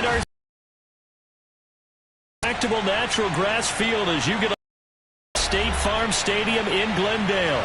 find our respectable natural grass field as you get State Farm Stadium in Glendale.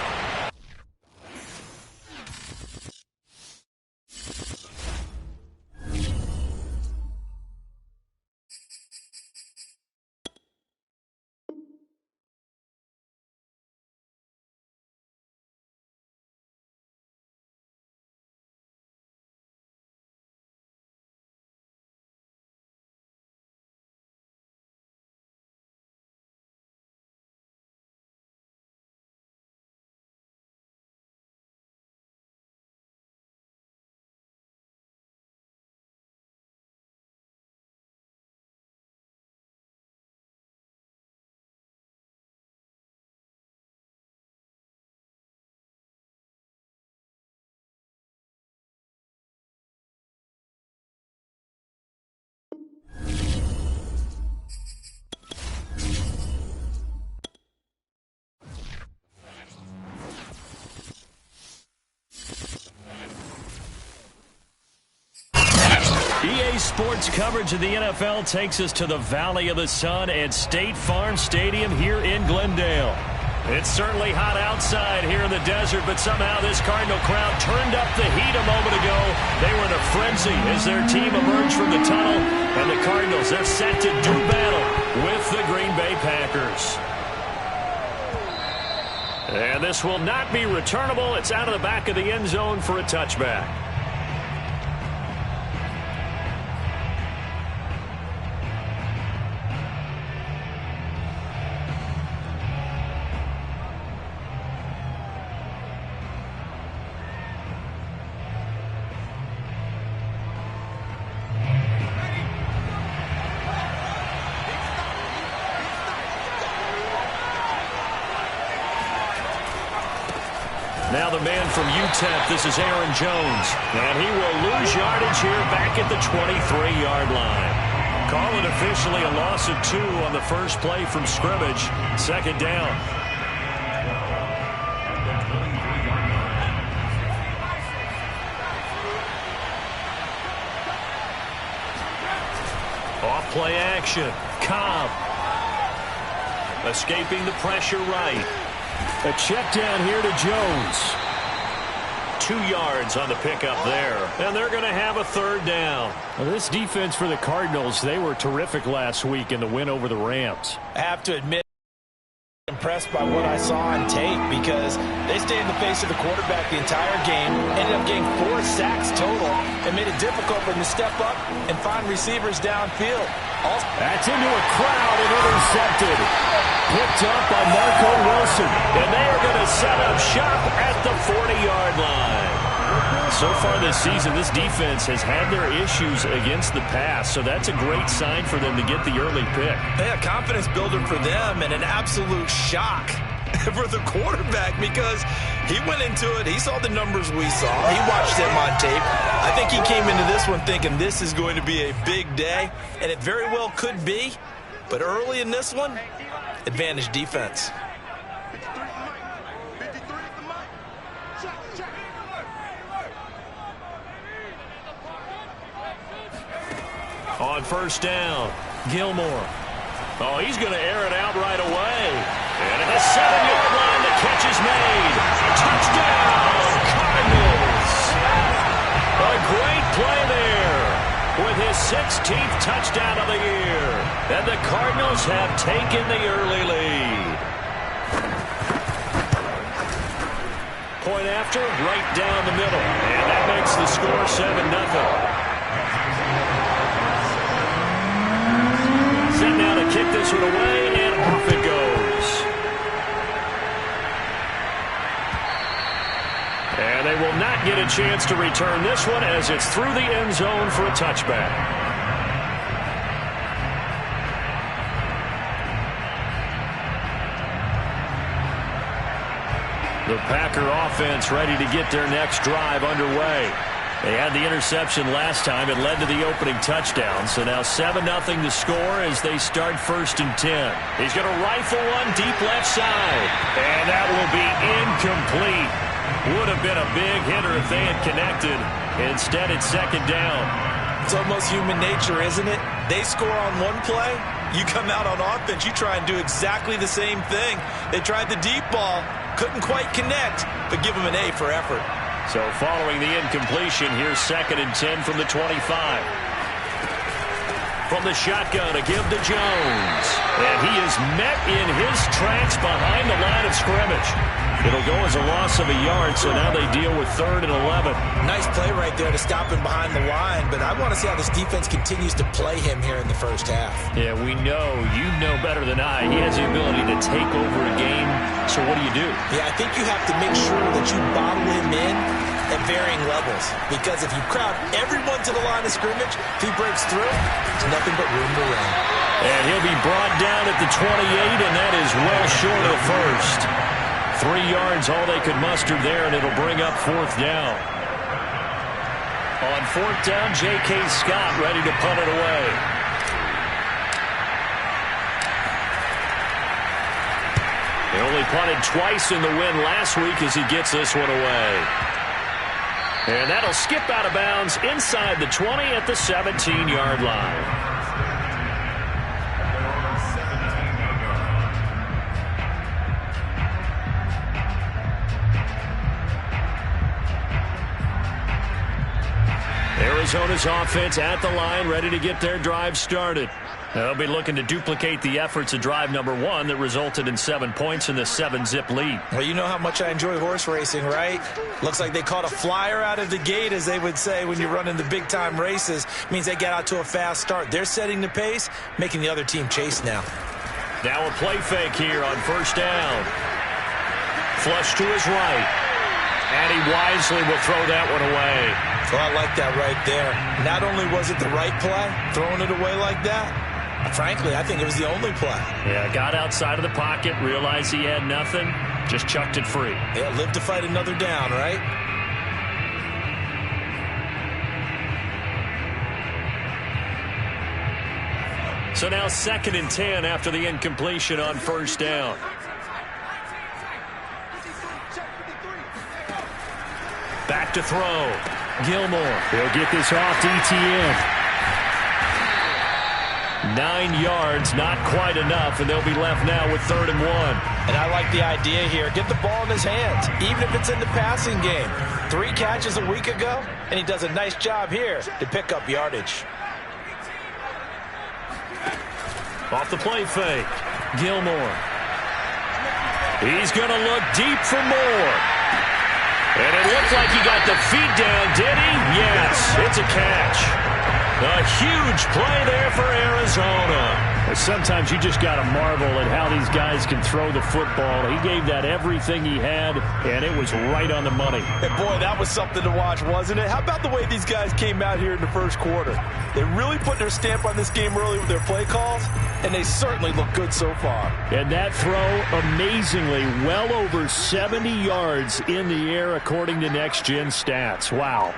EA Sports coverage of the NFL takes us to the Valley of the Sun at State Farm Stadium here in Glendale. It's certainly hot outside here in the desert, but somehow this Cardinal crowd turned up the heat a moment ago. They were in a frenzy as their team emerged from the tunnel, and the Cardinals, they're set to do battle with the Green Bay Packers. And this will not be returnable. It's out of the back of the end zone for a touchback. Now the man from UTEP, this is Aaron Jones. And he will lose yardage here back at the 23-yard line. Call it officially a loss of 2 on the first play from scrimmage. Second down. Off play action. Cobb. Escaping the pressure right. A check down here to Jones. 2 yards on the pickup there. And they're going to have a third down. Well, this defense for the Cardinals, they were terrific last week in the win over the Rams. I have to admit, impressed by what I saw on tape because they stayed in the face of the quarterback the entire game, ended up getting 4 sacks total, and made it difficult for them to step up and find receivers downfield. That's into a crowd and intercepted. Picked up by Marco Wilson. And they are going to set up shop at the 40-yard line. So far this season, this defense has had their issues against the pass, so that's a great sign for them to get the early pick. Yeah, confidence builder for them and an absolute shock for the quarterback because he went into it. He saw the numbers we saw. He watched them on tape. I think he came into this one thinking this is going to be a big day, and it very well could be. But early in this one, advantage defense. On first down, Gilmore. Oh, he's going to air it out right away. And at the 7-yard line, the catch is made. Touchdown, Cardinals. A great play there with his 16th touchdown of the year. And the Cardinals have taken the early lead. Point after, right down the middle. And that makes the score 7-0. Set now to kick this one away, and off it goes. And they will not get a chance to return this one as it's through the end zone for a touchback. The Packer offense ready to get their next drive underway. They had the interception last time. It led to the opening touchdown. So now 7-0 to score as they start 1st and 10. He's going to rifle one deep left side. And that will be incomplete. Would have been a big hitter if they had connected. Instead, it's 2nd down. It's almost human nature, isn't it? They score on one play. You come out on offense, you try and do exactly the same thing. They tried the deep ball, couldn't quite connect, but give them an A for effort. So following the incompletion, here's 2nd and 10 from the 25. From the shotgun, a give to Jones. And he is met in his tracks behind the line of scrimmage. It'll go as a loss of a yard, so now they deal with 3rd and 11. Nice play right there to stop him behind the line, but I want to see how this defense continues to play him here in the first half. Yeah, we know. You know better than I. He has the ability to take over a game, so what do? Yeah, I think you have to make sure that you bottle him in at varying levels, because if you crowd everyone to the line of scrimmage, if he breaks through, there's nothing but room to run. And he'll be brought down at the 28, and that is well short of the first. 3 yards, all they could muster there, and it'll bring up 4th down. On 4th down, J.K. Scott ready to punt it away. They only punted twice in the win last week as he gets this one away. And that'll skip out of bounds inside the 20 at the 17-yard line. Arizona's offense at the line, ready to get their drive started. They'll be looking to duplicate the efforts of drive number 1 that resulted in 7 points in the 7-zip lead. Well, you know how much I enjoy horse racing, right? Looks like they caught a flyer out of the gate, as they would say when you're running the big-time races. Means they get out to a fast start. They're setting the pace, making the other team chase now. Now a play fake here on 1st down. Flush to his right. And he wisely will throw that one away. Well, I like that right there. Not only was it the right play, throwing it away like that, frankly, I think it was the only play. Yeah, got outside of the pocket, realized he had nothing, just chucked it free. Yeah, live to fight another down, right? So now 2nd and 10 after the incompletion on 1st down. Back to throw. Gilmore. He'll get this off to ETN. 9 yards, not quite enough, and they'll be left now with 3rd and 1. And I like the idea here. Get the ball in his hands, even if it's in the passing game. 3 catches a week ago, and he does a nice job here to pick up yardage. Off the play fake. Gilmore. He's going to look deep for more. And it looked like he got the feet down, did he? Yes, it's a catch. A huge play there for Arizona. Sometimes you just got to marvel at how these guys can throw the football. He gave that everything he had, and it was right on the money. And boy, that was something to watch, wasn't it? How about the way these guys came out here in the first quarter? They really put their stamp on this game early with their play calls, and they certainly look good so far. And that throw, amazingly, well over 70 yards in the air, according to Next Gen Stats. Wow.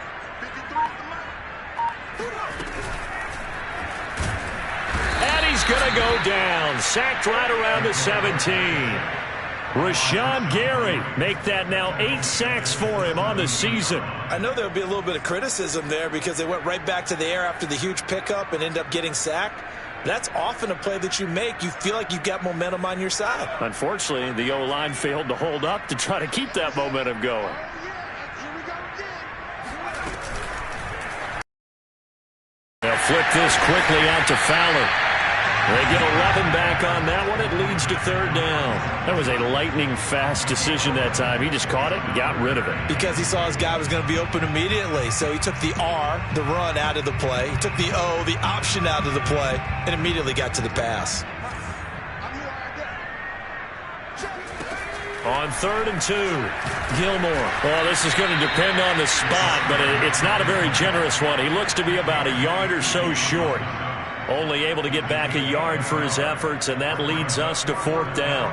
Going to go down, sacked right around the 17. Rashawn Gary make that now 8 sacks for him on the season. I know there'll be a little bit of criticism there because they went right back to the air after the huge pickup and end up getting sacked. That's often a play that you make. You feel like you've got momentum on your side. Unfortunately, the O-line failed to hold up to try to keep that momentum going. They'll flip this quickly out to Fowler. They get 11 back on that one. It leads to 3rd down. That was a lightning-fast decision that time. He just caught it and got rid of it. Because he saw his guy was going to be open immediately. So he took the R, the run, out of the play. He took the O, the option, out of the play, and immediately got to the pass. On 3rd and 2, Gilmore. Well, this is going to depend on the spot, but it's not a very generous one. He looks to be about a yard or so short. Only able to get back a yard for his efforts, and that leads us to 4th down.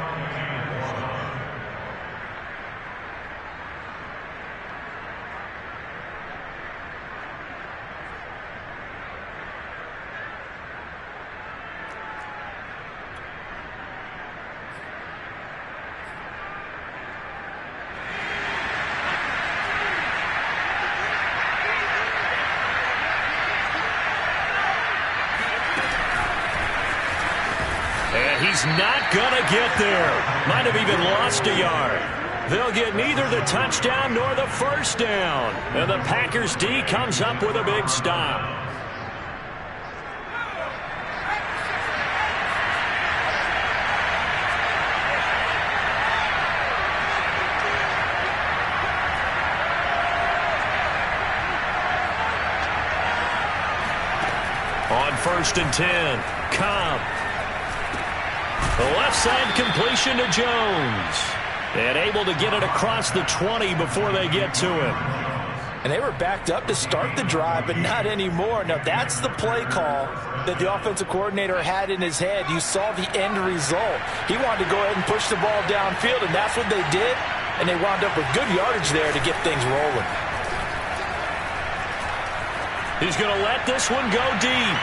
he's not going to get there. Might have even lost a yard. They'll get neither the touchdown nor the first down. And the Packers D comes up with a big stop. On 1st and 10, Cobb. The left side completion to Jones. And able to get it across the 20 before they get to him. And they were backed up to start the drive, but not anymore. Now, that's the play call that the offensive coordinator had in his head. You saw the end result. He wanted to go ahead and push the ball downfield, and that's what they did. And they wound up with good yardage there to get things rolling. He's going to let this one go deep.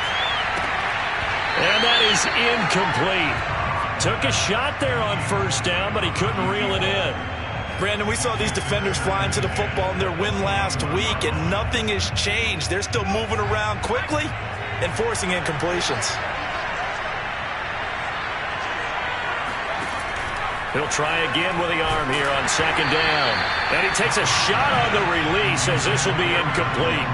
And that is incomplete. Took a shot there on 1st down, but he couldn't reel it in. Brandon, we saw these defenders flying to the football in their win last week, and nothing has changed. They're still moving around quickly and forcing incompletions. He'll try again with the arm here on 2nd down. And he takes a shot on the release as this will be incomplete.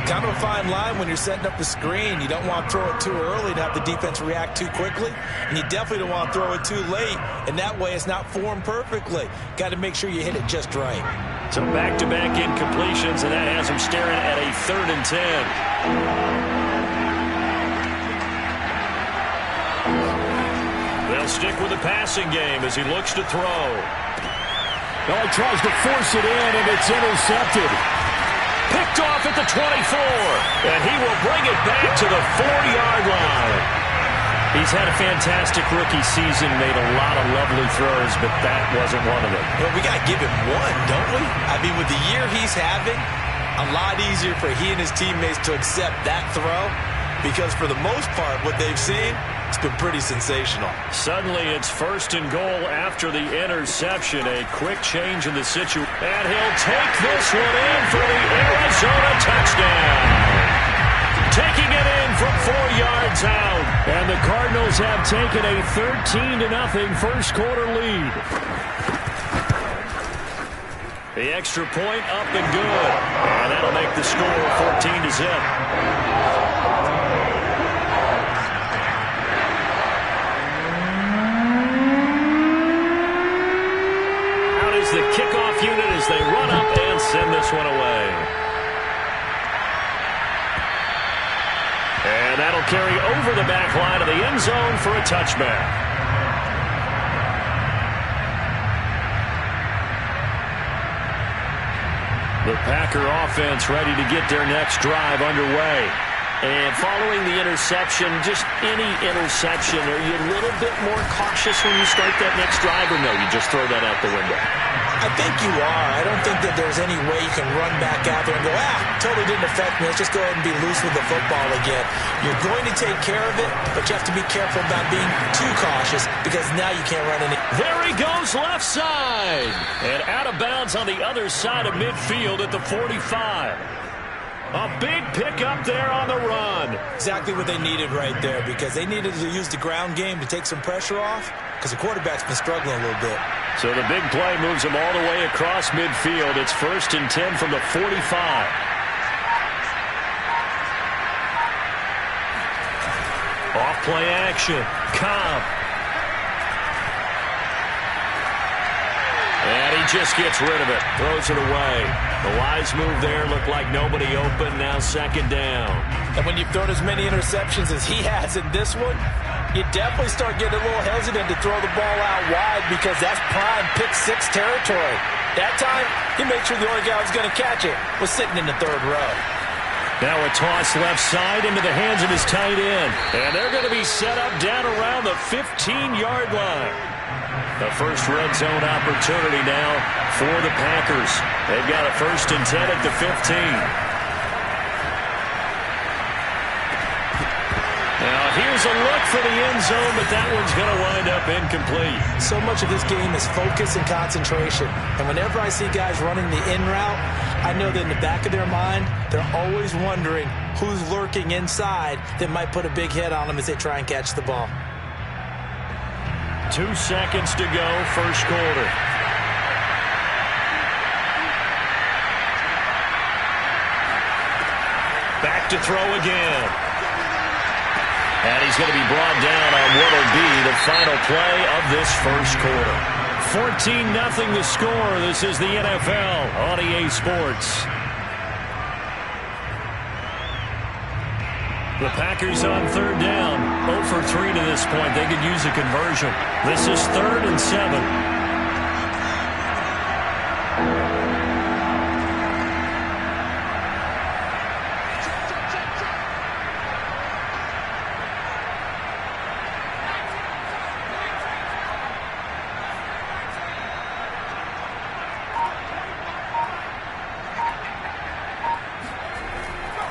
Kind of a fine line when you're setting up the screen. You don't want to throw it too early to have the defense react too quickly, and you definitely don't want to throw it too late, and that way it's not formed perfectly. Got to make sure you hit it just right. So back-to-back incompletions, and that has him staring at a 3rd and 10. They'll stick with the passing game as he looks to throw. He tries to force it in, and it's intercepted. Picked off at the 24, and he will bring it back to the 4-yard line. He's had a fantastic rookie season, made a lot of lovely throws, but that wasn't one of them. Well, we got to give him one, don't we? I mean, with the year he's having, a lot easier for he and his teammates to accept that throw, because for the most part, what they've seen, it's been pretty sensational. Suddenly, it's 1st and goal after the interception. A quick change in the situation. And he'll take this one in for the Arizona touchdown. Taking it in from 4 yards out. And the Cardinals have taken a 13-0 first quarter lead. The extra point up and good. And that'll make the score 14-0. The kickoff unit as they run up and send this one away. And that'll carry over the back line of the end zone for a touchback. The Packer offense ready to get their next drive underway. And following the interception, just any interception, are you a little bit more cautious when you start that next drive, or no, you just throw that out the window? I think you are. I don't think that there's any way you can run back out there and go, totally didn't affect me. Let's just go ahead and be loose with the football again. You're going to take care of it, but you have to be careful about being too cautious because now you can't run any. There he goes left side. And out of bounds on the other side of midfield at the 45. A big pickup there on the run. Exactly what they needed right there because they needed to use the ground game to take some pressure off because the quarterback's been struggling a little bit. So the big play moves him all the way across midfield. It's 1st and 10 from the 45. Off play action. Cobb. And he just gets rid of it. Throws it away. The wise move there. Looked like nobody open. Now 2nd down. And when you've thrown as many interceptions as he has in this one, you definitely start getting a little hesitant to throw the ball out wide because that's prime pick-6 territory. That time, he made sure the only guy who was going to catch it was sitting in the 3rd row. Now a toss left side into the hands of his tight end. And they're going to be set up down around the 15-yard line. The first red zone opportunity now for the Packers. They've got a 1st and 10 at the 15. Now here's a look for the end zone, but that one's going to wind up incomplete. So much of this game is focus and concentration. And whenever I see guys running the in route, I know that in the back of their mind, they're always wondering who's lurking inside that might put a big hit on them as they try and catch the ball. 2 seconds to go, first quarter. Back to throw again. And he's going to be brought down on what will be the final play of this first quarter. 14-0 the score. This is the NFL on EA Sports. The Packers on third down. 0 for 3 to this point. They could use a conversion. This is 3rd and 7.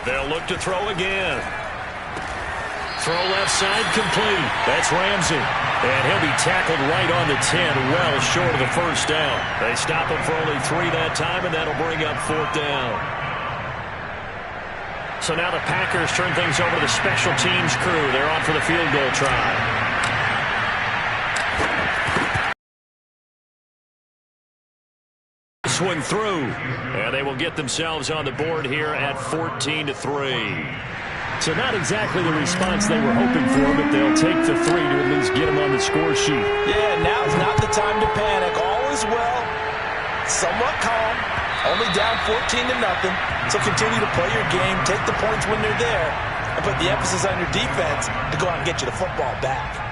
They'll look to throw again. Throw left side complete. That's Ramsey. And he'll be tackled right on the 10, well short of the first down. They stop him for only 3 that time, and that'll bring up 4th down. So now the Packers turn things over to the special teams crew. They're on for the field goal try. One through, and they will get themselves on the board here at 14-3. So not exactly the response they were hoping for, but they'll take the 3 to at least get them on the score sheet. Yeah, now's not the time to panic. All is well, somewhat calm, only down 14-0. So continue to play your game, take the points when they're there, and put the emphasis on your defense to go out and get you the football back.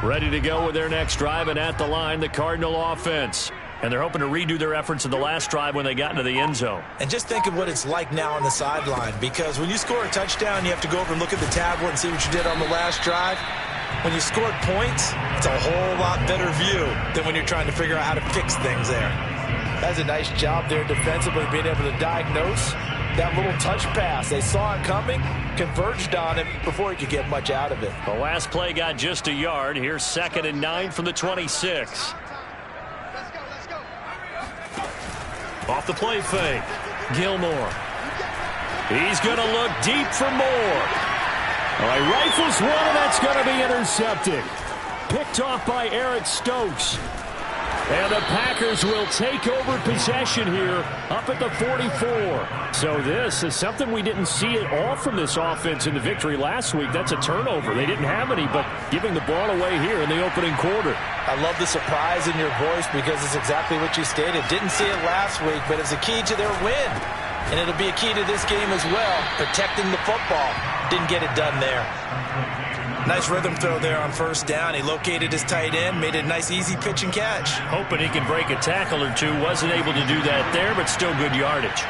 Ready to go with their next drive, and at the line, the Cardinal offense. And they're hoping to redo their efforts in the last drive when they got into the end zone. And just think of what it's like now on the sideline, because when you score a touchdown, you have to go over and look at the tablet and see what you did on the last drive. When you scored points, it's a whole lot better view than when you're trying to figure out how to fix things there. That's a nice job there defensively, being able to diagnose that little touch pass. They saw it coming, converged on it before he could get much out of it. The last play got just a yard. Here's 2nd and 9 from the 26. Let's go. Off the play fake. Gilmore. He's going to look deep for more. All right, rifles one, and that's going to be intercepted. Picked off by Eric Stokes. And the Packers will take over possession here up at the 44. So this is something we didn't see at all from this offense in the victory last week. That's a turnover. They didn't have any, but giving the ball away here in the opening quarter. I love the surprise in your voice because it's exactly what you stated. Didn't see it last week, but it's a key to their win. And it'll be a key to this game as well, protecting the football. Didn't get it done there. Nice rhythm throw there on first down. He located his tight end, made a nice easy pitch and catch. Hoping he can break a tackle or two. Wasn't able to do that there, but still good yardage.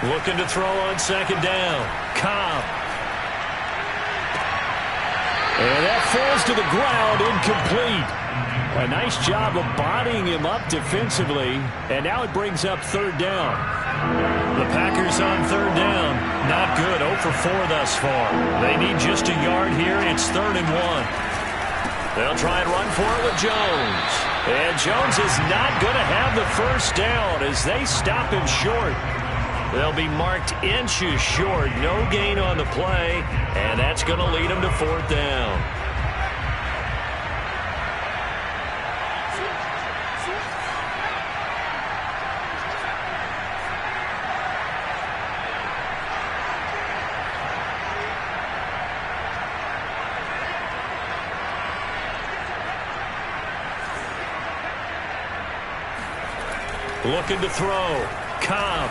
Looking to throw on 2nd down. Cobb. And that falls to the ground, incomplete. A nice job of bodying him up defensively, and now it brings up 3rd down. The Packers on 3rd down. Not good. 0 for 4 thus far. They need just a yard here. It's 3rd and 1. They'll try and run for it with Jones. And Jones is not going to have the first down as they stop him short. They'll be marked inches short. No gain on the play, and that's going to lead them to 4th down. Looking to throw. Cobb.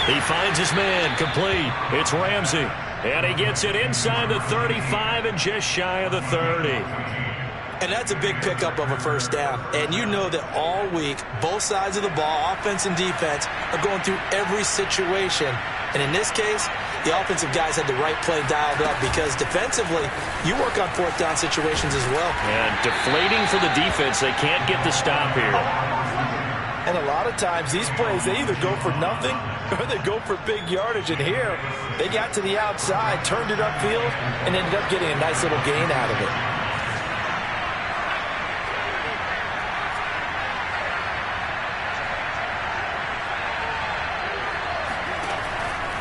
He finds his man, complete. It's Ramsey. And he gets it inside the 35 and just shy of the 30. And that's a big pickup of a first down. And you know that all week, both sides of the ball, offense and defense, are going through every situation. And in this case, the offensive guys had the right play dialed up because defensively, you work on fourth down situations as well. And deflating for the defense. They can't get the stop here. And a lot of times, these plays, they either go for nothing or they go for big yardage. And here, they got to the outside, turned it upfield, and ended up getting a nice little gain out of it.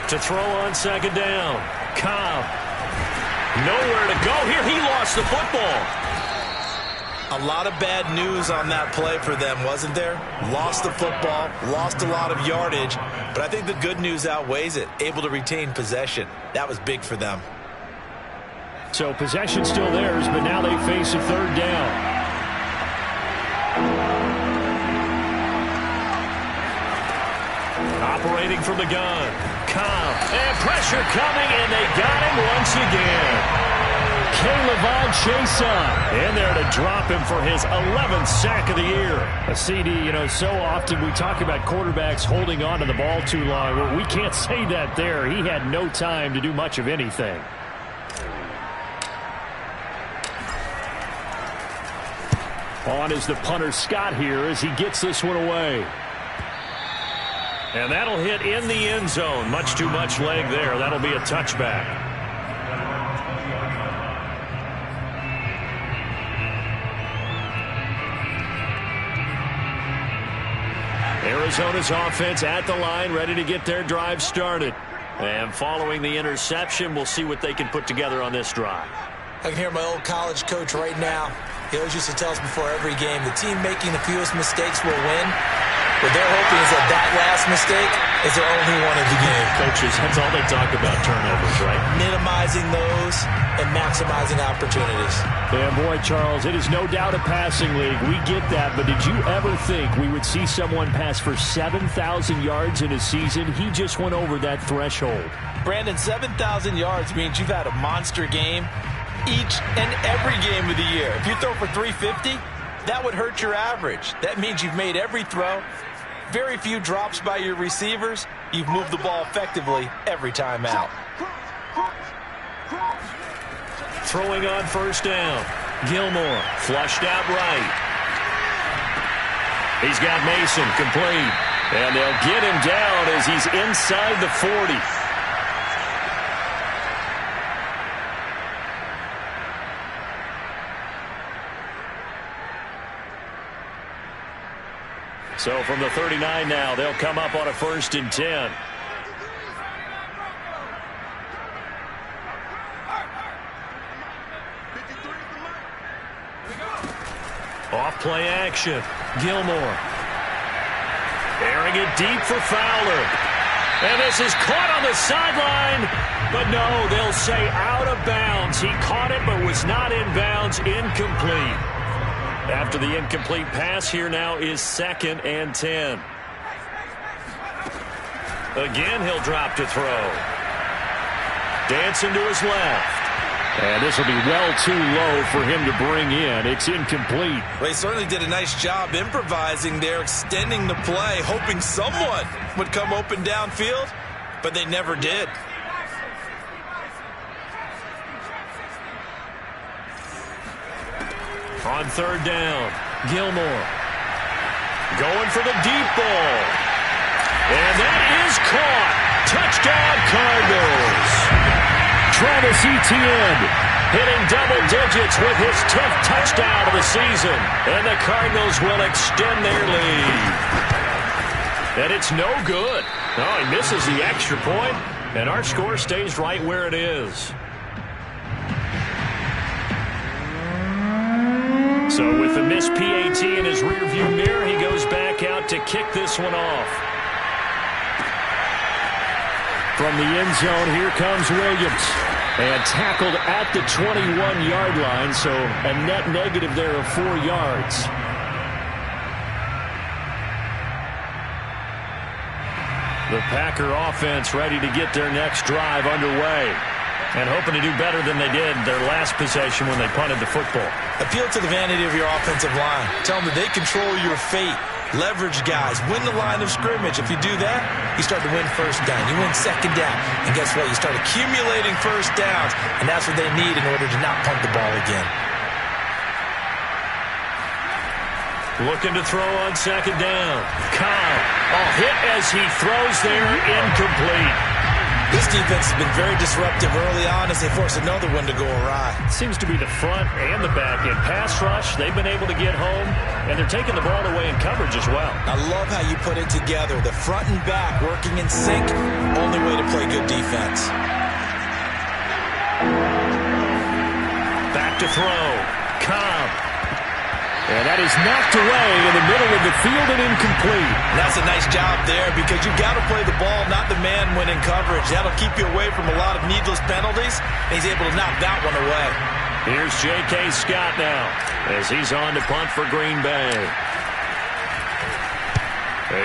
To throw on second down. Cobb. Nowhere to go here. He lost the football. A lot of bad news on that play for them, wasn't there? Lost the football, lost a lot of yardage, but I think the good news outweighs it. Able to retain possession. That was big for them. So possession still theirs, but now they face a third down. Operating from the gun. Cobb. And pressure coming, and they got him once again. K'Lavon Chaisson in there to drop him for his 11th sack of the year. A CD, you know, so often we talk about quarterbacks holding on to the ball too long. Well, we can't say that there. He had no time to do much of anything. On is the punter Scott here as he gets this one away. And that'll hit in the end zone. Much too much leg there. That'll be a touchback. Arizona's offense at the line, ready to get their drive started. And following the interception, we'll see what they can put together on this drive. I can hear my old college coach right now. He always used to tell us before every game, the team making the fewest mistakes will win. What they're hoping is that last mistake is their only one of the game. Coaches, that's all they talk about, turnovers, right? Minimizing those and maximizing opportunities. Yeah, boy, Charles, it is no doubt a passing league. We get that, but did you ever think we would see someone pass for 7,000 yards in a season? He just went over that threshold. Brandon, 7,000 yards means you've had a monster game each and every game of the year. If you throw for 350, that would hurt your average. That means you've made every throw. Very few drops by your receivers. You've moved the ball effectively every time out. Throwing on first down. Gilmore flushed out right. He's got Mason complete. And they'll get him down as he's inside the 40. So from the 39 now, they'll come up on a 1st and 10. Off play action. Gilmore. Airing it deep for Fowler. And this is caught on the sideline. But no, they'll say out of bounds. He caught it but was not in bounds. Incomplete. After the incomplete pass, here now is 2nd and 10. Again, he'll drop to throw. Dancing to his left. And this will be well too low for him to bring in. It's incomplete. Well, he certainly did a nice job improvising there, extending the play, hoping someone would come open downfield, but they never did. On 3rd down, Gilmore going for the deep ball. And that is caught. Touchdown, Cardinals. Travis Etienne hitting double digits with his 10th touchdown of the season. And the Cardinals will extend their lead. And it's no good. Oh, he misses the extra point, and our score stays right where it is. So with the missed PAT in his rearview mirror, he goes back out to kick this one off. From the end zone, here comes Williams. And tackled at the 21-yard line, so a net negative there of 4 yards. The Packer offense ready to get their next drive underway. And hoping to do better than they did their last possession when they punted the football. Appeal to the vanity of your offensive line. Tell them that they control your fate. Leverage guys. Win the line of scrimmage. If you do that, you start to win first down. You win second down. And guess what? You start accumulating first downs. And that's what they need in order to not punt the ball again. Looking to throw on second down. Cobb. Hit as he throws there. Incomplete. This defense has been very disruptive early on as they force another one to go awry. Seems to be the front and the back. In pass rush, they've been able to get home, and they're taking the ball away in coverage as well. I love how you put it together. The front and back working in sync. Only way to play good defense. Back to throw. Cobb. And that is knocked away in the middle of the field and incomplete. And that's a nice job there because you've got to play the ball, not the man when in coverage. That'll keep you away from a lot of needless penalties, and he's able to knock that one away. Here's J.K. Scott now as he's on to punt for Green Bay.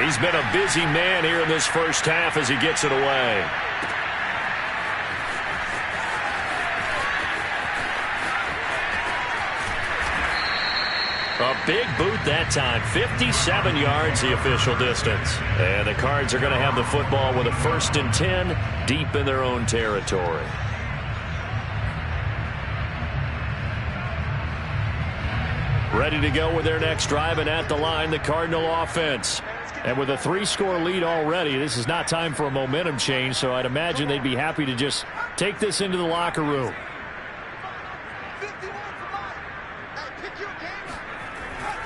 He's been a busy man here in this first half as he gets it away. A big boot that time. 57 yards the official distance. And the Cards are going to have the football with a 1st and 10 deep in their own territory. Ready to go with their next drive, and at the line, the Cardinal offense. And with a 3-score lead already, this is not time for a momentum change, so I'd imagine they'd be happy to just take this into the locker room.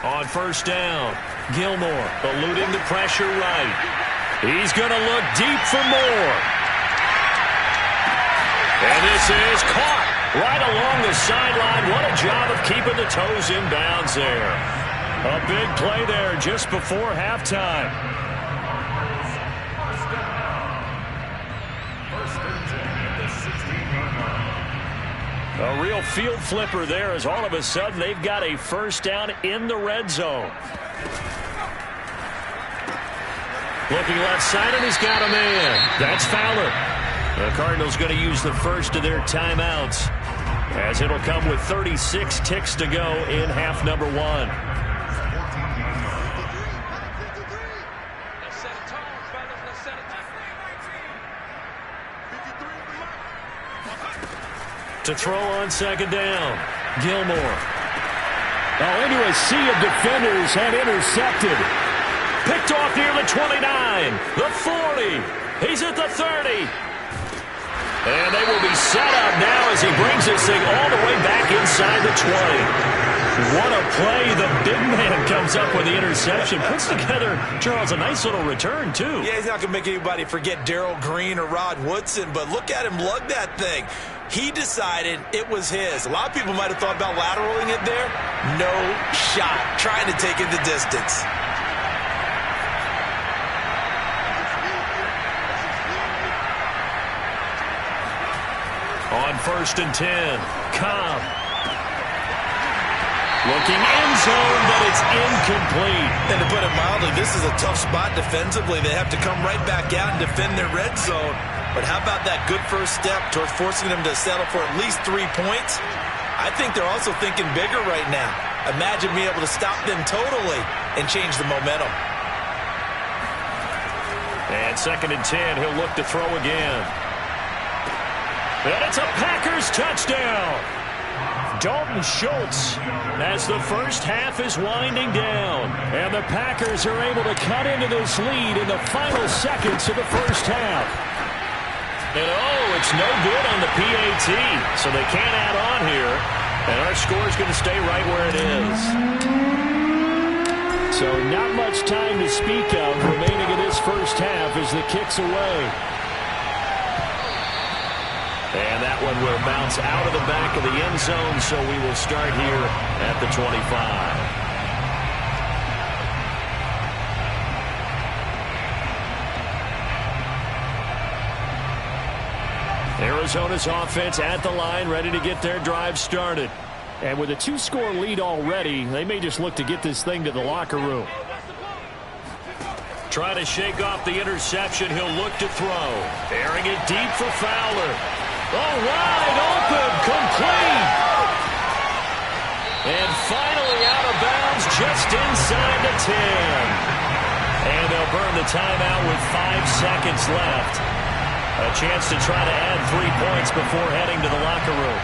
On first down, Gilmore eluding the pressure right. He's going to look deep for more. And this is caught right along the sideline. What a job of keeping the toes in bounds there. A big play there just before halftime. A real field flipper there as all of a sudden they've got a first down in the red zone. Looking left side, and he's got a man. That's Fowler. The Cardinals going to use the first of their timeouts as it'll come with 36 ticks to go in half number 1. To throw on second down, Gilmore. Into a sea of defenders and intercepted. Picked off near the 29, the 40. He's at the 30. And they will be set up now as he brings this thing all the way back inside the 20. What a play. The big man comes up with the interception. Puts together, Charles, a nice little return, too. Yeah, he's not going to make anybody forget Darrell Green or Rod Woodson, but look at him lug that thing. He decided it was his. A lot of people might have thought about lateraling it there. No shot. Trying to take it the distance. On 1st and 10, Cobb. Looking end zone, but it's incomplete. And to put it mildly, this is a tough spot defensively. They have to come right back out and defend their red zone. But how about that good first step towards forcing them to settle for at least 3 points? I think they're also thinking bigger right now. Imagine being able to stop them totally and change the momentum. And 2nd and 10, he'll look to throw again. And it's a Packers touchdown. Dalton Schultz as the first half is winding down. And the Packers are able to cut into this lead in the final seconds of the first half. And it's no good on the PAT, so they can't add on here. And our score is going to stay right where it is. So not much time to speak of remaining in this first half as the kick's away. And that one will bounce out of the back of the end zone, so we will start here at the 25. Arizona's offense at the line, ready to get their drive started. And with a 2-score lead already, they may just look to get this thing to the locker room. Try to shake off the interception. He'll look to throw. Airing it deep for Fowler. Wide open, complete. And finally out of bounds, just inside the 10. And they'll burn the timeout with 5 seconds left. A chance to try to add 3 points before heading to the locker room.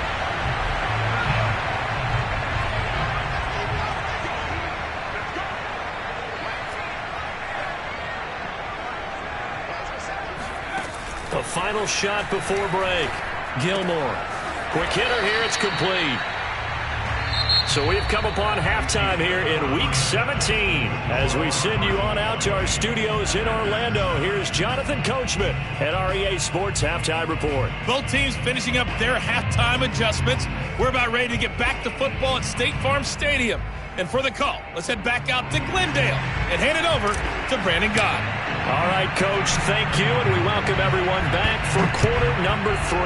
The final shot before break. Gilmore. Quick hitter here. It's complete. So we've come upon halftime here in Week 17. As we send you on out to our studios in Orlando, here's Jonathan Coachman at REA Sports Halftime Report. Both teams finishing up their halftime adjustments. We're about ready to get back to football at State Farm Stadium. And for the call, let's head back out to Glendale and hand it over to Brandon Gaudin. All right, Coach, thank you, and we welcome everyone back for quarter number 3.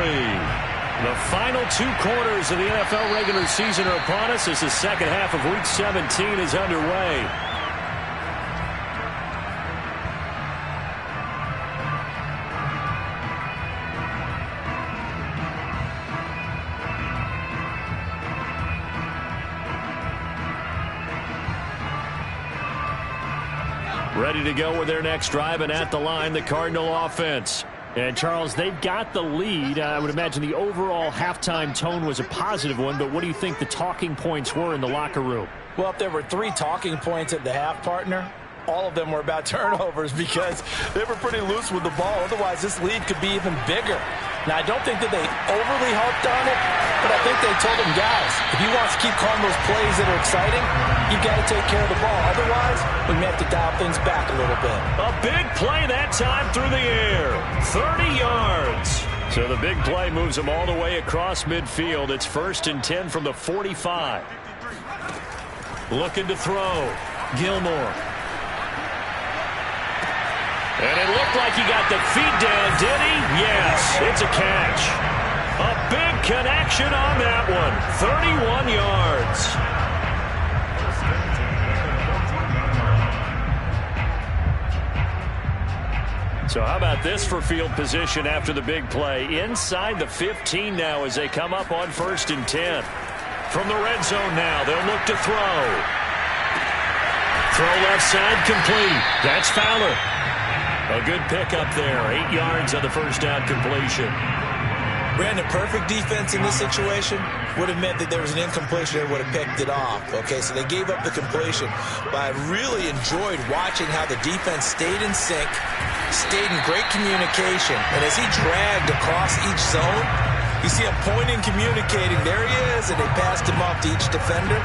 The final 2 quarters of the NFL regular season are upon us as the second half of Week 17 is underway. Ready to go with their next drive, and at the line, the Cardinal offense. And, Charles, they've got the lead. I would imagine the overall halftime tone was a positive one, but what do you think the talking points were in the locker room? Well, if there were 3 talking points at the half, partner, all of them were about turnovers because they were pretty loose with the ball. Otherwise, this lead could be even bigger. Now, I don't think that they overly harped on it, but I think they told them, guys, if you want to keep calling those plays that are exciting, you've got to take care of the ball. Otherwise, we may have to dial things back a little bit. A big play that time through the air. 30 yards. So the big play moves them all the way across midfield. It's 1st and 10 from the 45. Looking to throw. Gilmore. And it looked like he got the feet down, did he? Yes, it's a catch. A big connection on that one. 31 yards. So how about this for field position after the big play? Inside the 15 now as they come up on 1st and 10. From the red zone now, they'll look to throw. Throw left side complete. That's Fowler. A good pickup there. 8 yards on the first down completion. Brandon, perfect defense in this situation would have meant that there was an incompletion and would have picked it off. Okay, so they gave up the completion. But I really enjoyed watching how the defense stayed in sync, stayed in great communication. And as he dragged across each zone, you see him pointing, communicating. There he is, and they passed him off to each defender.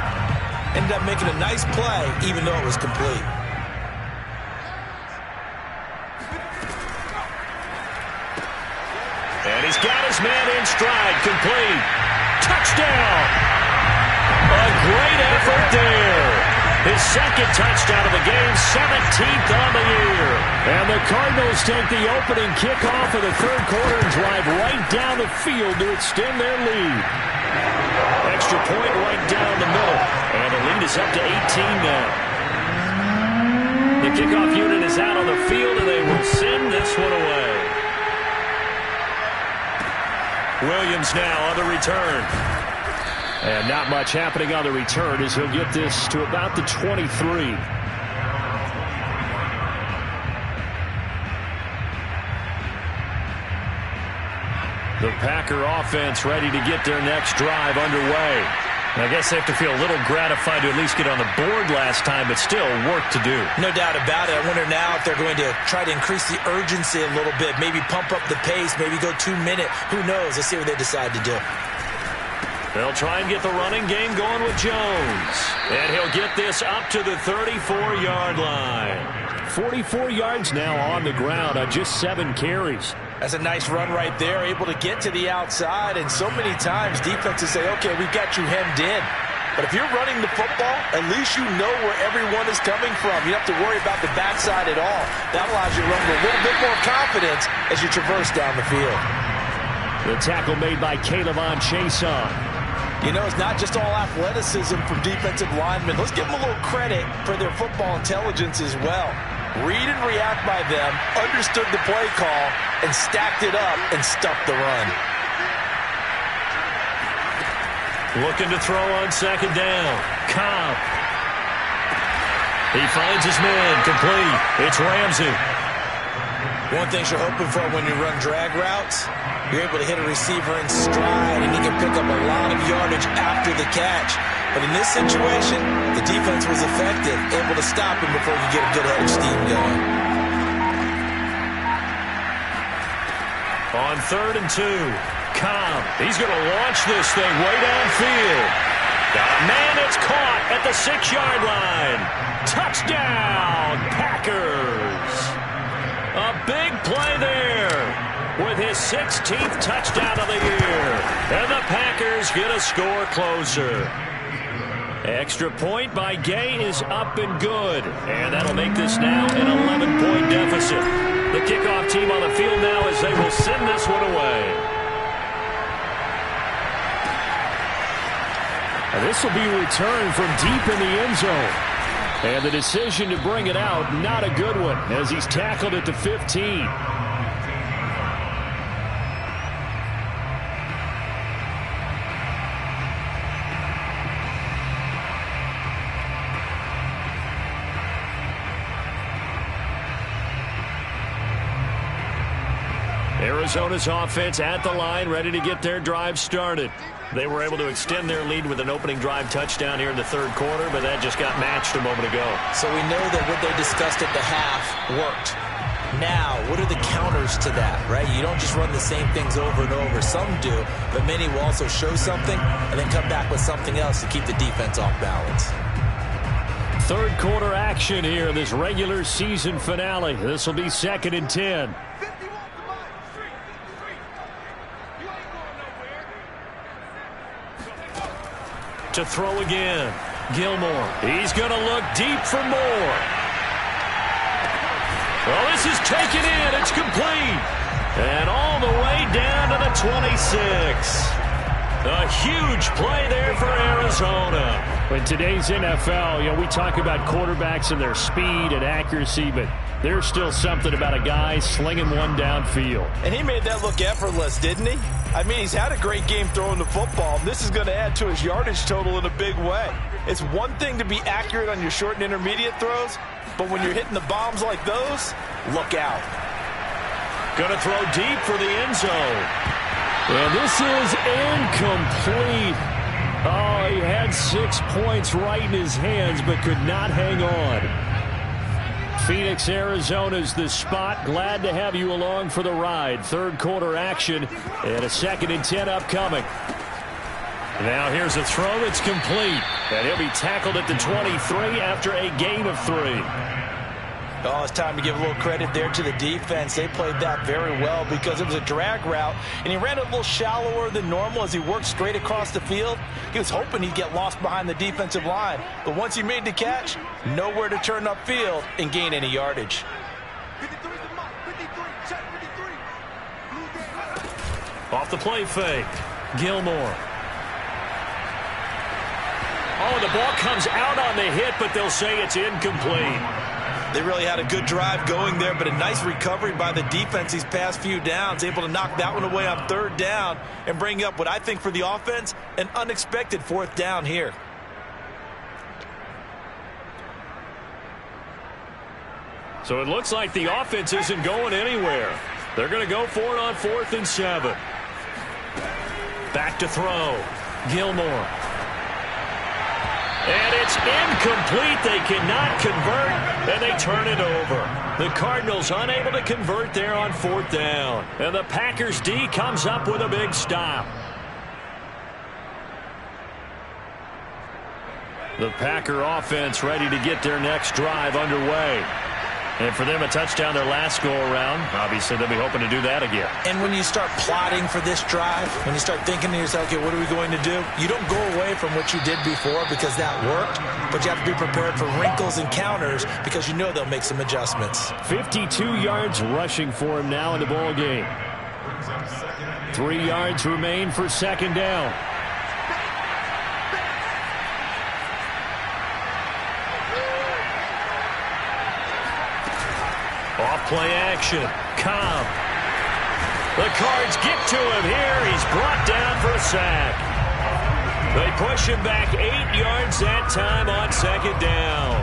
Ended up making a nice play, even though it was complete. And he's got his man in stride, complete. Touchdown! A great effort there. His second touchdown of the game, 17th on the year. And the Cardinals take the opening kickoff of the third quarter and drive right down the field to extend their lead. Extra point right down the middle. And the lead is up to 18 now. The kickoff unit is out on the field, and they will send this one away. Williams now on the return. And not much happening on the return as he'll get this to about the 23. The Packer offense ready to get their next drive underway. I guess they have to feel a little gratified to at least get on the board last time, but still work to do. No doubt about it. I wonder now if they're going to try to increase the urgency a little bit, maybe pump up the pace, maybe go 2 minute. Who knows? Let's see what they decide to do. They'll try and get the running game going with Jones. And he'll get this up to the 34-yard line. 44 yards now on the ground on just 7 carries. That's a nice run right there, able to get to the outside. And so many times defenses say, okay, we've got you hemmed in. But if you're running the football, at least you know where everyone is coming from. You don't have to worry about the backside at all. That allows you to run with a little bit more confidence as you traverse down the field. The tackle made by K'Lavon Chaisson. You know, it's not just all athleticism from defensive linemen. Let's give them a little credit for their football intelligence as well. Read and react by them, understood the play call, and stacked it up and stuffed the run. Looking to throw on second down. Cobb. He finds his man, complete. It's Ramsey. One thing you're hoping for when you run drag routes, you're able to hit a receiver in stride, and he can pick up a lot of yardage after the catch. But in this situation, the defense was effective, able to stop him before you get a good head of steam going. On 3rd and 2, Cobb. He's going to launch this thing way downfield. Got a man that's caught at the 6-yard line. Touchdown, Packers. A big play there with his 16th touchdown of the year. And the Packers get a score closer. Extra point by Gay is up and good. And that'll make this now an 11-point deficit. The kickoff team on the field now as they will send this one away. And this will be returned from deep in the end zone. And the decision to bring it out, not a good one, as he's tackled at the 15. Arizona's offense at the line, ready to get their drive started. They were able to extend their lead with an opening drive touchdown here in the 3rd quarter, but that just got matched a moment ago. So we know that what they discussed at the half worked. Now, what are the counters to that, right? You don't just run the same things over and over. Some do, but many will also show something and then come back with something else to keep the defense off balance. 3rd quarter action here in this regular season finale. This will be 2nd and 10. To throw again. Gilmore. He's going to look deep for more. Well, this is taken in. It's complete. And all the way down to the 26. A huge play there for Arizona. In today's NFL, we talk about quarterbacks and their speed and accuracy, but there's still something about a guy slinging one downfield. And he made that look effortless, didn't he? I mean, he's had a great game throwing the football. This is going to add to his yardage total in a big way. It's one thing to be accurate on your short and intermediate throws, but when you're hitting the bombs like those, look out. Going to throw deep for the end zone. And this is incomplete. Oh, he had 6 points right in his hands, but could not hang on. Phoenix, Arizona's the spot. Glad to have you along for the ride. 3rd quarter action and a 2nd and 10 upcoming. Now here's a throw that's complete. And he'll be tackled at the 23 after a gain of 3. Oh, it's time to give a little credit there to the defense. They played that very well because it was a drag route, and he ran a little shallower than normal as he worked straight across the field. He was hoping he'd get lost behind the defensive line, but once he made the catch, nowhere to turn upfield and gain any yardage. Off the play fake. Gilmore. Oh, the ball comes out on the hit, but they'll say it's incomplete. They really had a good drive going there, but a nice recovery by the defense these past few downs, able to knock that one away on 3rd down and bring up what I think for the offense, an unexpected 4th down here. So it looks like the offense isn't going anywhere. They're going to go for it on 4th and 7. Back to throw. Gilmore. And it's incomplete. They cannot convert, and they turn it over. The Cardinals unable to convert there on 4th down. And the Packers D comes up with a big stop. The Packer offense ready to get their next drive underway. And for them, a touchdown their last go-around. Obviously, they'll be hoping to do that again. And when you start plotting for this drive, when you start thinking to yourself, okay, what are we going to do? You don't go away from what you did before because that worked, but you have to be prepared for wrinkles and counters because you know they'll make some adjustments. 52 yards rushing for him now in the ball game. 3 yards remain for 2nd down. Off-play action. Cobb. The Cards get to him here. He's brought down for a sack. They push him back 8 yards that time on 2nd down.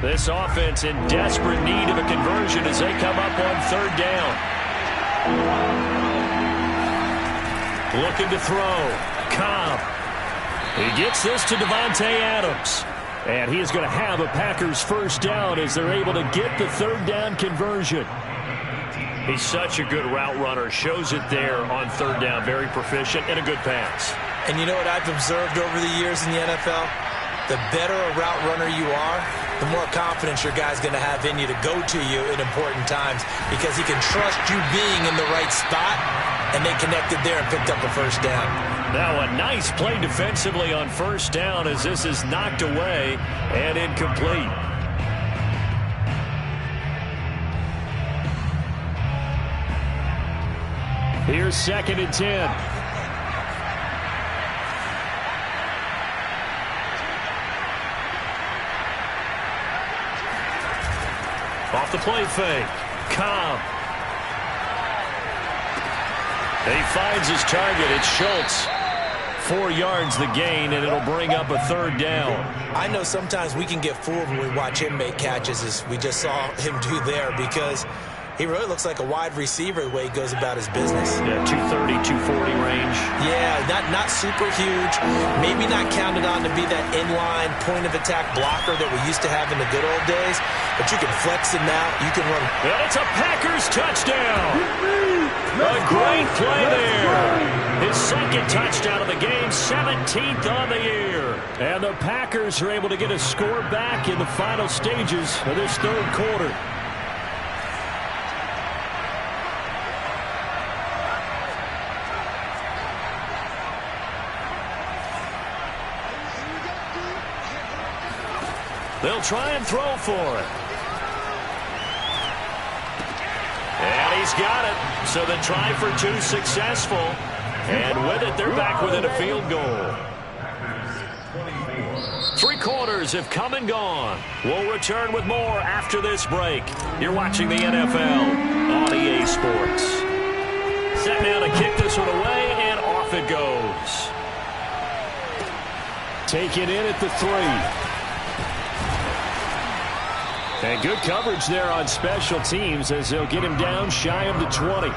This offense in desperate need of a conversion as they come up on third down. Looking to throw. Cobb. He gets this to Davante Adams. And he is going to have a Packers first down as they're able to get the third down conversion. He's such a good route runner. Shows it there on third down. Very proficient and a good pass. And you know what I've observed over the years in the NFL? The better a route runner you are, the more confidence your guy's going to have in you to go to you in important times because he can trust you being in the right spot, and they connected there and picked up the first down. Now a nice play defensively on first down as this is knocked away and incomplete. Here's 2nd and 10. Off the play fake. Cobb. He finds his target. It's Schultz. 4 yards the gain, and it'll bring up a third down. I know sometimes we can get fooled when we watch him make catches, as we just saw him do there, because he really looks like a wide receiver the way he goes about his business. Yeah, 230, 240 range. Yeah, not super huge. Maybe not counted on to be that inline point-of-attack blocker that we used to have in the good old days, but you can flex him out. You can run. And it's a Packers touchdown. A great play there. His 2nd touchdown of the game, 17th on the year. And the Packers are able to get a score back in the final stages of this third quarter. They'll try and throw for it. And he's got it. So the try for 2 successful. And with it, they're back within a field goal. 3 quarters have come and gone. We'll return with more after this break. You're watching the NFL on EA Sports. Set now to kick this one away, and off it goes. Taken in at the 3. And good coverage there on special teams as they'll get him down shy of the 20.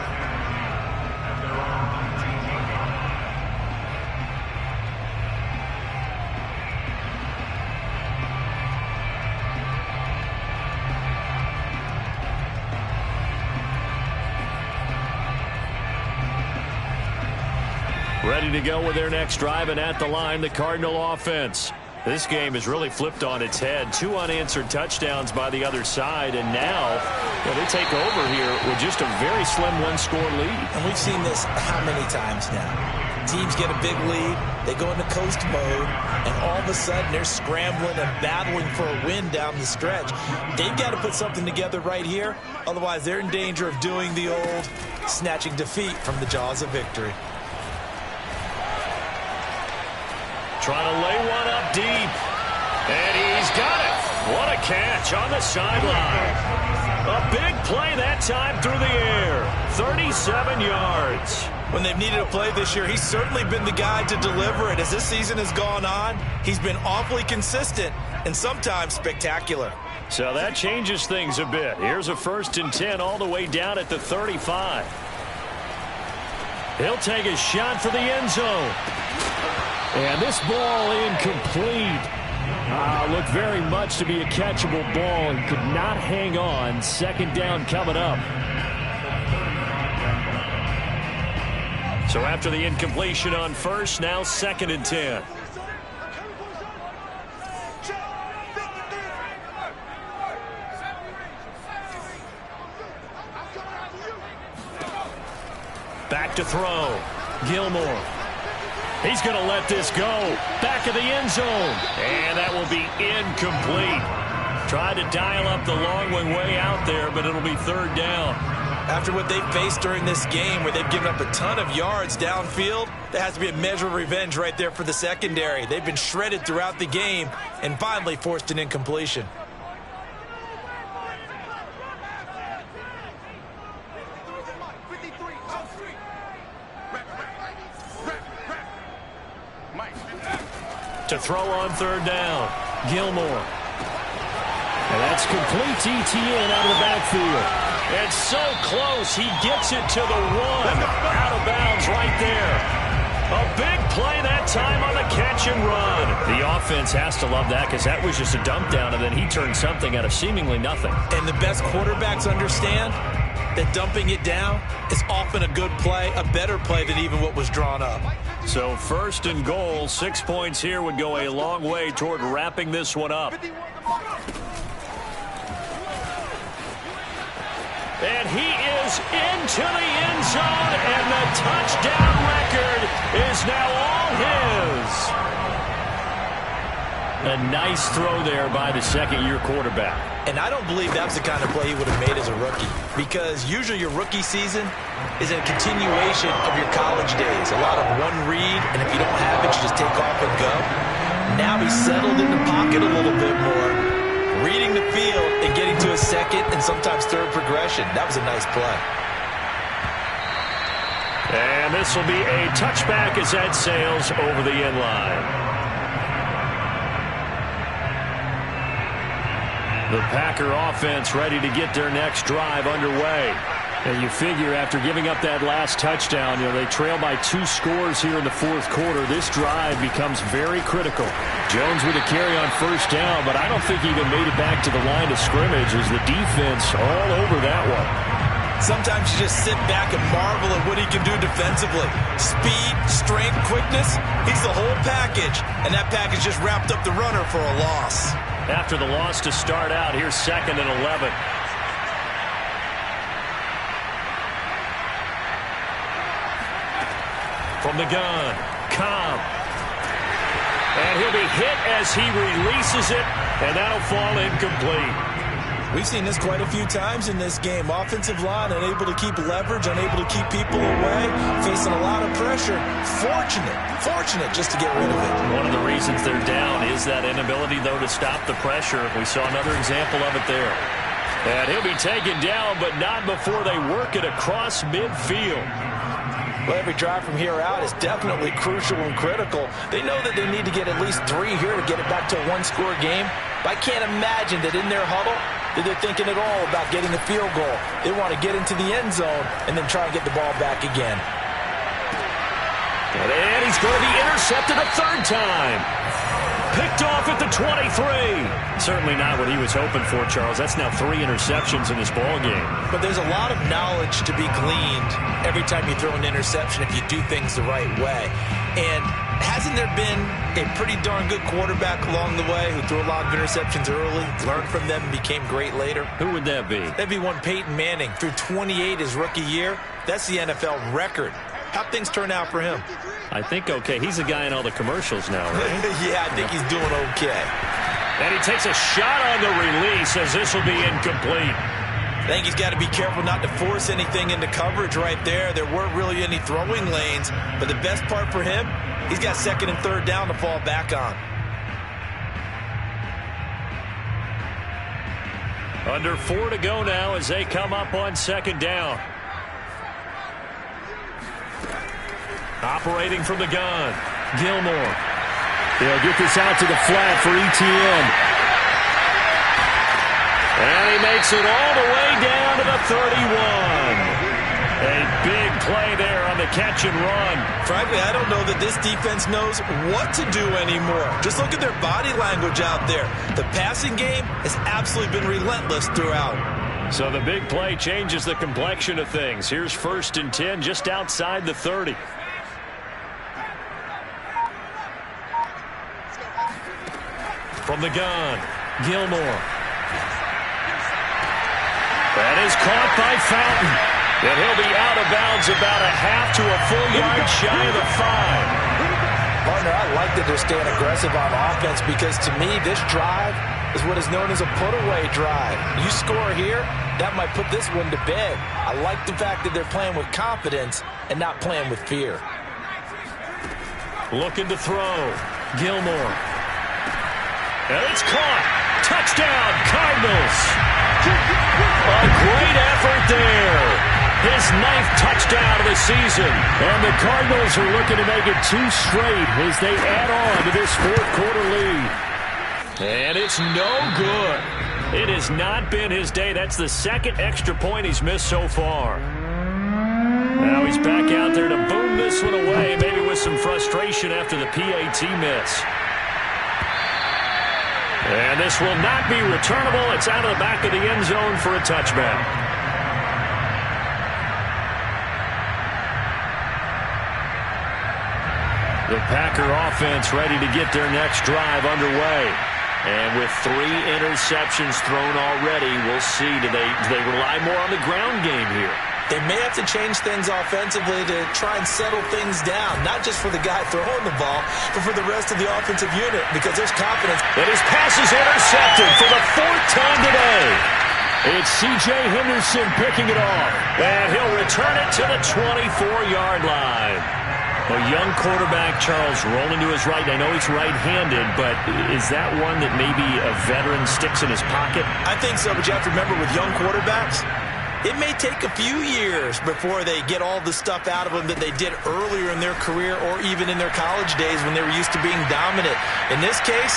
Ready to go with their next drive, and at the line, the Cardinal offense. This game has really flipped on its head. 2 unanswered touchdowns by the other side, and now they take over here with just a very slim 1-score lead. And we've seen this how many times now? Teams get a big lead, they go into coast mode, and all of a sudden they're scrambling and battling for a win down the stretch. They've got to put something together right here, otherwise they're in danger of doing the old snatching defeat from the jaws of victory. Trying to lay one up deep. And he's got it. What a catch on the sideline. A big play that time through the air. 37 yards. When they've needed a play this year, he's certainly been the guy to deliver it. As this season has gone on, he's been awfully consistent and sometimes spectacular. So that changes things a bit. Here's a 1st and 10 all the way down at the 35. He'll take a shot for the end zone. And this ball incomplete. Looked very much to be a catchable ball and could not hang on. 2nd down coming up. So after the incompletion on 1st, now 2nd and 10. Back to throw. Gilmore. He's going to let this go. Back of the end zone. And that will be incomplete. Tried to dial up the long one way out there, but it'll be 3rd down. After what they've faced during this game, where they've given up a ton of yards downfield, there has to be a measure of revenge right there for the secondary. They've been shredded throughout the game and finally forced an incompletion. To throw on 3rd down. Gilmore. And that's complete to Etienne out of the backfield. It's so close. He gets it to the 1. Out of bounds right there. A big play that time on the catch and run. The offense has to love that because that was just a dump down, and then he turned something out of seemingly nothing. And the best quarterbacks understand that dumping it down is often a good play, a better play than even what was drawn up. So 1st and goal, 6 points here would go a long way toward wrapping this one up. And he is into the end zone, and the touchdown record is now all his. A nice throw there by the second-year quarterback. And I don't believe that's the kind of play he would have made as a rookie, because usually your rookie season is a continuation of your college days. A lot of one read, and if you don't have it, you just take off and go. Now he's settled in the pocket a little bit more, reading the field and getting to a second and sometimes third progression. That was a nice play. And this will be a touchback as that sails over the end line. The Packer offense ready to get their next drive underway. And you figure after giving up that last touchdown, they trail by 2 scores here in the 4th quarter. This drive becomes very critical. Jones with a carry on 1st down, but I don't think he even made it back to the line of scrimmage as the defense all over that one. Sometimes you just sit back and marvel at what he can do defensively. Speed, strength, quickness, he's the whole package. And that package just wrapped up the runner for a loss. After the loss to start out, here's 2nd and 11. From the gun, Cobb. And he'll be hit as he releases it, and that'll fall incomplete. We've seen this quite a few times in this game. Offensive line unable to keep leverage, unable to keep people away, facing a lot of pressure. Fortunate just to get rid of it. One of the reasons they're down is that inability, though, to stop the pressure. We saw another example of it there. And he'll be taken down, but not before they work it across midfield. Well, every drive from here out is definitely crucial and critical. They know that they need to get at least 3 here to get it back to a 1-score game. But I can't imagine that in their huddle that they're thinking at all about getting a field goal. They want to get into the end zone and then try and get the ball back again. And he's going to be intercepted a 3rd time. Picked off at the 23. Certainly not what he was hoping for, Charles. That's now 3 interceptions in this ball game. But there's a lot of knowledge to be gleaned every time you throw an interception if you do things the right way. And hasn't there been a pretty darn good quarterback along the way who threw a lot of interceptions early, learned from them, and became great later? Who would that be? That'd be one Peyton Manning. Threw 28 his rookie year. That's the NFL record. How'd things turn out for him? I think okay. He's the guy in all the commercials now, right? Yeah, I think he's doing okay. And he takes a shot on the release as this will be incomplete. I think he's got to be careful not to force anything into coverage right there. There weren't really any throwing lanes, but the best part for him, he's got 2nd and 3rd down to fall back on. Under 4 to go now as they come up on 2nd down. Operating from the gun, Gilmore. They'll get this out to the flat for Etienne. And he makes it all the way down to the 31. A big play there on the catch and run. Frankly, I don't know that this defense knows what to do anymore. Just look at their body language out there. The passing game has absolutely been relentless throughout. So the big play changes the complexion of things. Here's 1st and 10 just outside the 30. From the gun, Gilmore. That is caught by Fountain. And he'll be out of bounds about a half to a full yard shy of the 5. Partner, I like that they're staying aggressive on offense because to me, this drive is what is known as a put-away drive. You score here, that might put this one to bed. I like the fact that they're playing with confidence and not playing with fear. Looking to throw, Gilmore. And it's caught. Touchdown, Cardinals. A great effort there. His 9th touchdown of the season. And the Cardinals are looking to make it 2 straight as they add on to this 4th quarter lead. And it's no good. It has not been his day. That's the second extra point he's missed so far. Now he's back out there to boom this one away, maybe with some frustration after the PAT miss. And this will not be returnable. It's out of the back of the end zone for a touchback. The Packer offense ready to get their next drive underway. And with 3 interceptions thrown already, we'll see. Do they rely more on the ground game here? They may have to change things offensively to try and settle things down, not just for the guy throwing the ball, but for the rest of the offensive unit, because there's confidence. And his pass is intercepted for the 4th time today. It's C.J. Henderson picking it off. And he'll return it to the 24-yard line. A young quarterback, Charles, rolling to his right. I know he's right-handed, but is that one that maybe a veteran sticks in his pocket? I think so, but you have to remember with young quarterbacks, it may take a few years before they get all the stuff out of them that they did earlier in their career or even in their college days when they were used to being dominant. In this case,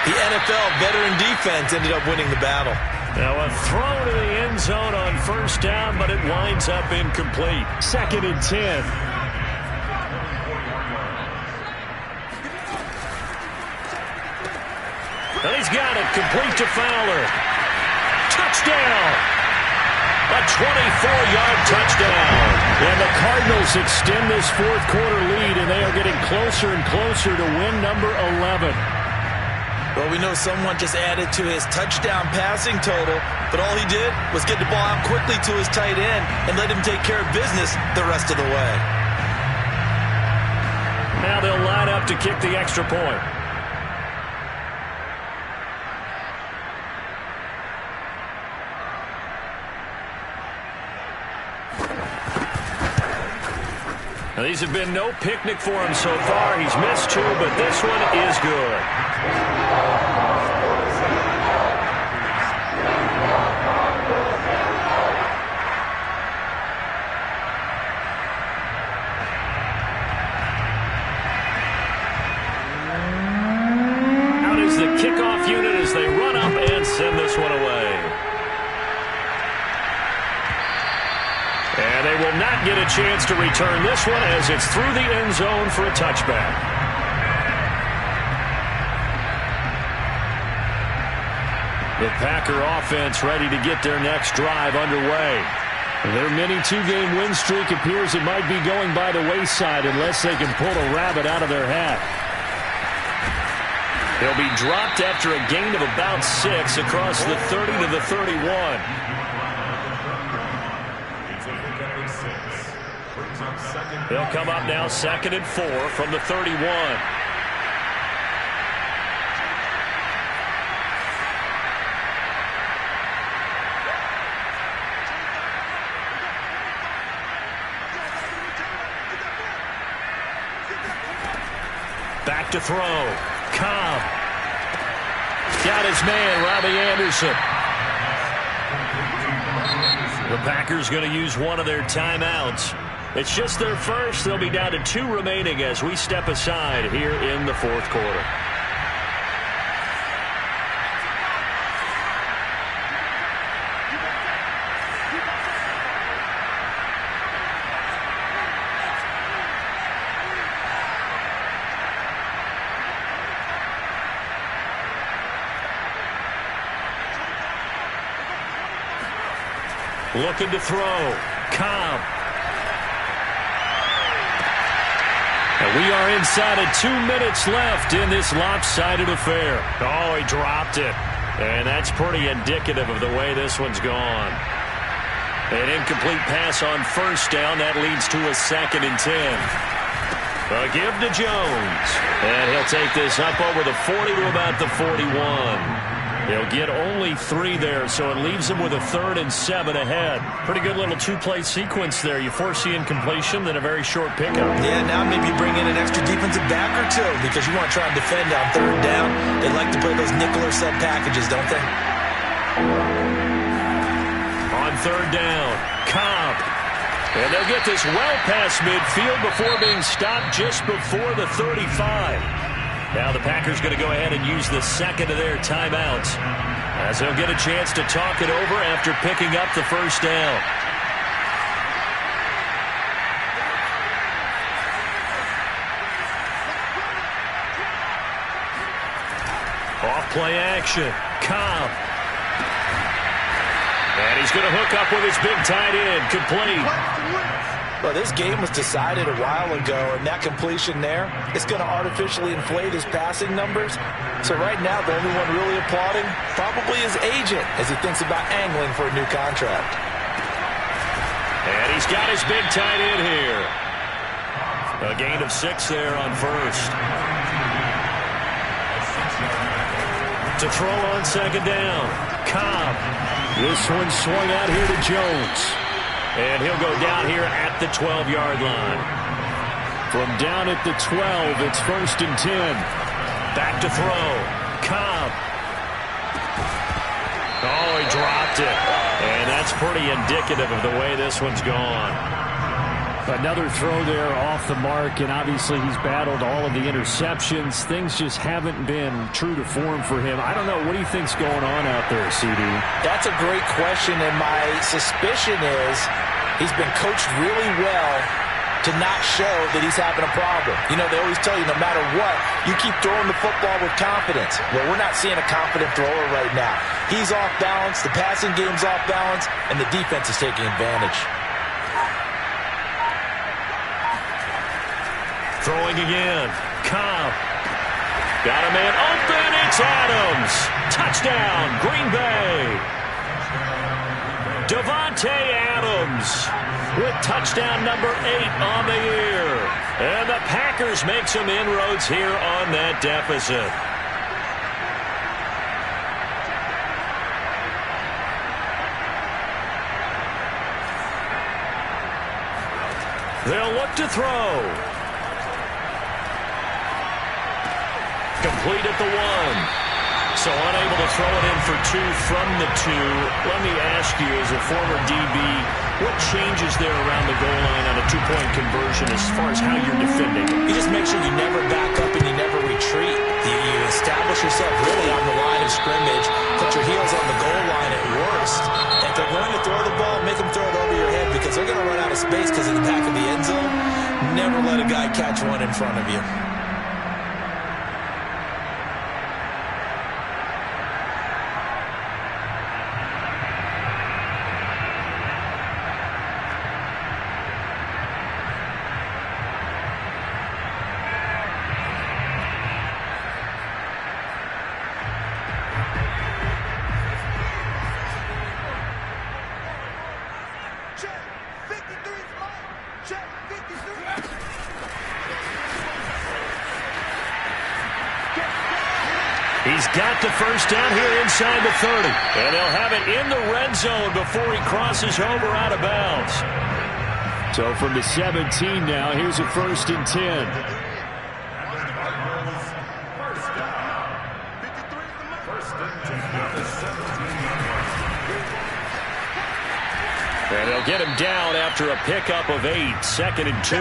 the NFL veteran defense ended up winning the battle. Now a throw to the end zone on 1st down, but it winds up incomplete. 2nd and 10. And he's got it, complete to Fowler. Touchdown! A 24-yard touchdown. And the Cardinals extend this 4th quarter lead, and they are getting closer and closer to win number 11. Well, we know someone just added to his touchdown passing total, but all he did was get the ball out quickly to his tight end and let him take care of business the rest of the way. Now they'll line up to kick the extra point. Now, these have been no picnic for him so far. He's missed 2, but this one is good. Out is the kickoff unit as they run up and send this one away. And they will not get a chance to return this one as it's through the end zone for a touchback. The Packer offense ready to get their next drive underway. Their mini 2-game win streak appears it might be going by the wayside unless they can pull a rabbit out of their hat. They'll be dropped after a gain of about 6 across the 30 to the 31. They'll come up now 2nd and 4 from the 31. Back to throw. Cobb. Got his man, Robbie Anderson. The Packers going to use one of their timeouts. It's just their first. They'll be down to 2 remaining as we step aside here in the 4th quarter. Looking to throw. Cobb. And we are inside of 2 minutes left in this lopsided affair. Oh, he dropped it. And that's pretty indicative of the way this one's gone. An incomplete pass on 1st down. That leads to a 2nd and 10. A give to Jones. And he'll take this up over the 40 to about the 41. They'll get only 3 there, so it leaves them with a 3rd and 7 ahead. Pretty good little 2-play sequence there. You force the incompletion, then a very short pickup. Yeah, now maybe bring in an extra defensive back or 2 because you want to try and defend on 3rd down. They like to play those nickel or sub packages, don't they? On 3rd down, Cobb. And they'll get this well past midfield before being stopped just before the 35. Now the Packers going to go ahead and use the second of their timeouts, as they'll get a chance to talk it over after picking up the first down. Off play action. Cobb. And he's going to hook up with his big tight end. Complete. Well, this game was decided a while ago, and that completion there is going to artificially inflate his passing numbers. So right now, the only one really applauding probably his agent as he thinks about angling for a new contract. And he's got his big tight end here. A gain of 6 there on first. To throw on second down. Cobb. This one swung out here to Jones. And he'll go down here at the 12-yard line. From down at the 12, it's 1st and 10. Back to throw. Cobb. Oh, he dropped it. And that's pretty indicative of the way this one's gone. Another throw there off the mark, and obviously he's battled all of the interceptions. Things just haven't been true to form for him. I don't know. What do you think's going on out there, CD? That's a great question, and my suspicion is he's been coached really well to not show that he's having a problem. You know, they always tell you no matter what, you keep throwing the football with confidence. Well, we're not seeing a confident thrower right now. He's off balance, the passing game's off balance, and the defense is taking advantage. Throwing again. Cobb. Got a man open. It's Adams. Touchdown, Green Bay. Davante Adams with touchdown number 8 on the year. And the Packers make some inroads here on that deficit. They'll look to throw. Complete at the 1. So unable to throw it in for 2 from the 2. Let me ask you, as a former DB, what changes there around the goal line on a 2-point conversion as far as how you're defending? You just make sure you never back up and you never retreat. You establish yourself really on the line of scrimmage, put your heels on the goal line at worst. If they're going to throw the ball, make them throw it over your head because they're going to run out of space because of the back of the end zone. Never let a guy catch one in front of you. He's got the first down here inside the 30. And they'll have it in the red zone before he crosses over out of bounds. So from the 17 now, here's a 1st and 10. And they'll get him down after a pickup of 8, 2nd and 2.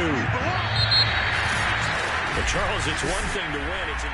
But Charles, it's one thing to win. It's